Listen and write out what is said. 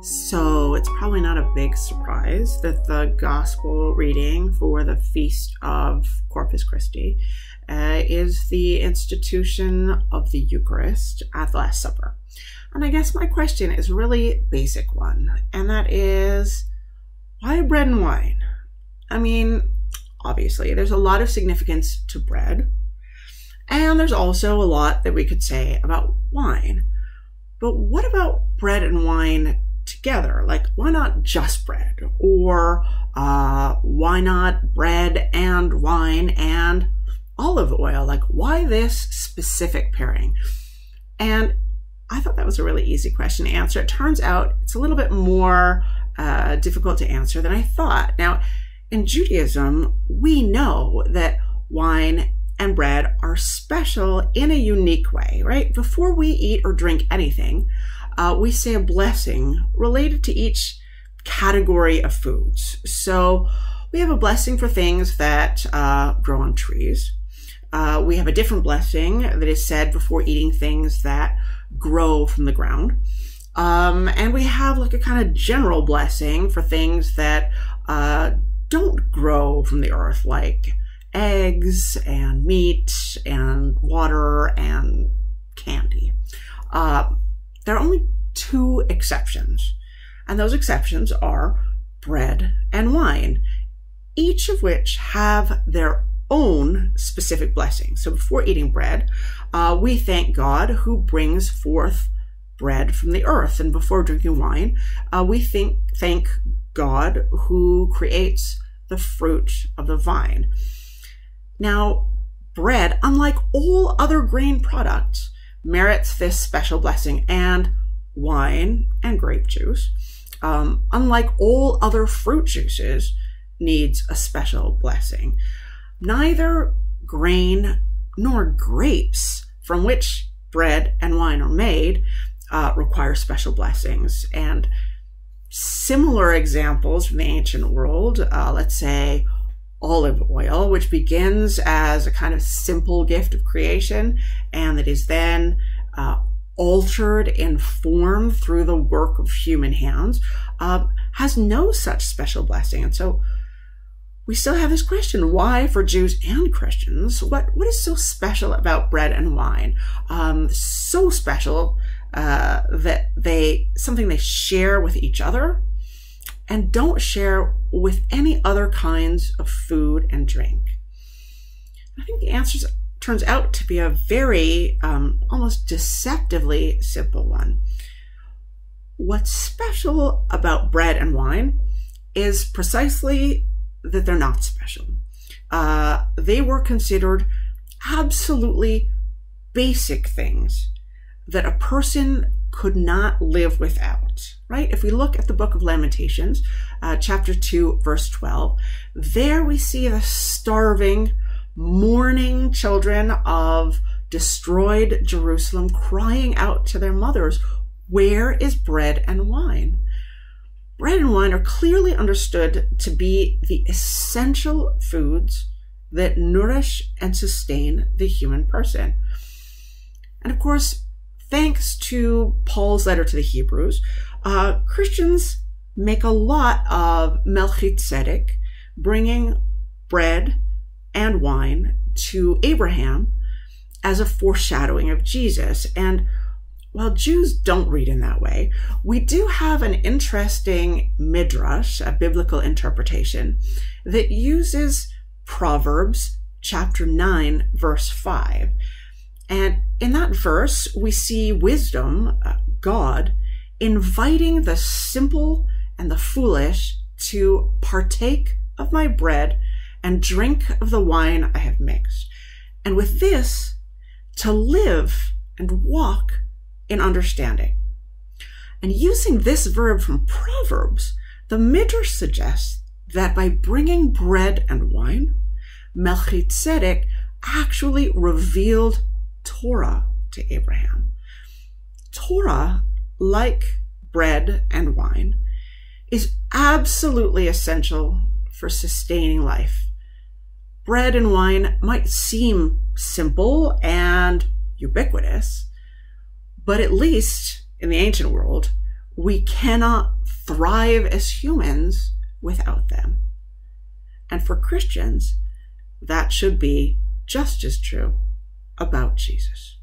So it's probably not a big surprise that the gospel reading for the Feast of Corpus Christi is the institution of the Eucharist at the Last Supper. And I guess my question is a really basic one, and that is, why bread and wine? I mean, obviously, there's a lot of significance to bread, and there's also a lot that we could say about wine. But what about bread and wine together? Like, why not just bread? Or why not bread and wine and olive oil? Like, why this specific pairing? And I thought that was a really easy question to answer. It turns out it's a little bit more difficult to answer than I thought. Now, in Judaism, we know that wine and bread are special in a unique way, right? Before we eat or drink anything, we say a blessing related to each category of foods. So we have a blessing for things that grow on trees. We have a different blessing that is said before eating things that grow from the ground. And we have like a kind of general blessing for things that don't grow from the earth, like eggs and meat and water and candy. There are only two exceptions, and those exceptions are bread and wine, each of which have their own specific blessing. So before eating bread, we thank God who brings forth bread from the earth. And before drinking wine, we thank God who creates the fruit of the vine. Now, bread, unlike all other grain products, merits this special blessing, and wine and grape juice, unlike all other fruit juices, needs a special blessing. Neither grain nor grapes from which bread and wine are made require special blessings. And similar examples from the ancient world, let's say olive oil, which begins as a kind of simple gift of creation and that is then altered in form through the work of human hands, has no such special blessing. And so we still have this question, why for Jews and Christians, what is so special about bread and wine? So special that something they share with each other and don't share with any other kinds of food and drink? I think the answer turns out to be a very, almost deceptively simple one. What's special about bread and wine is precisely that they're not special. They were considered absolutely basic things that a person could not live without, right? If we look at the book of Lamentations, chapter 2, verse 12, there we see the starving, mourning children of destroyed Jerusalem crying out to their mothers, "Where is bread and wine?" Bread and wine are clearly understood to be the essential foods that nourish and sustain the human person. And of course, thanks to Paul's letter to the Hebrews, Christians make a lot of Melchizedek bringing bread and wine to Abraham as a foreshadowing of Jesus. And while Jews don't read in that way, we do have an interesting midrash, a biblical interpretation, that uses Proverbs chapter 9, verse 5. And in that verse, we see wisdom, God, inviting the simple and the foolish to partake of my bread and drink of the wine I have mixed. And with this, to live and walk in understanding. And using this verb from Proverbs, the Midrash suggests that by bringing bread and wine, Melchizedek actually revealed Torah to Abraham. Torah, like bread and wine, is absolutely essential for sustaining life. Bread and wine might seem simple and ubiquitous, but at least in the ancient world, we cannot thrive as humans without them. And for Christians, that should be just as true about Jesus.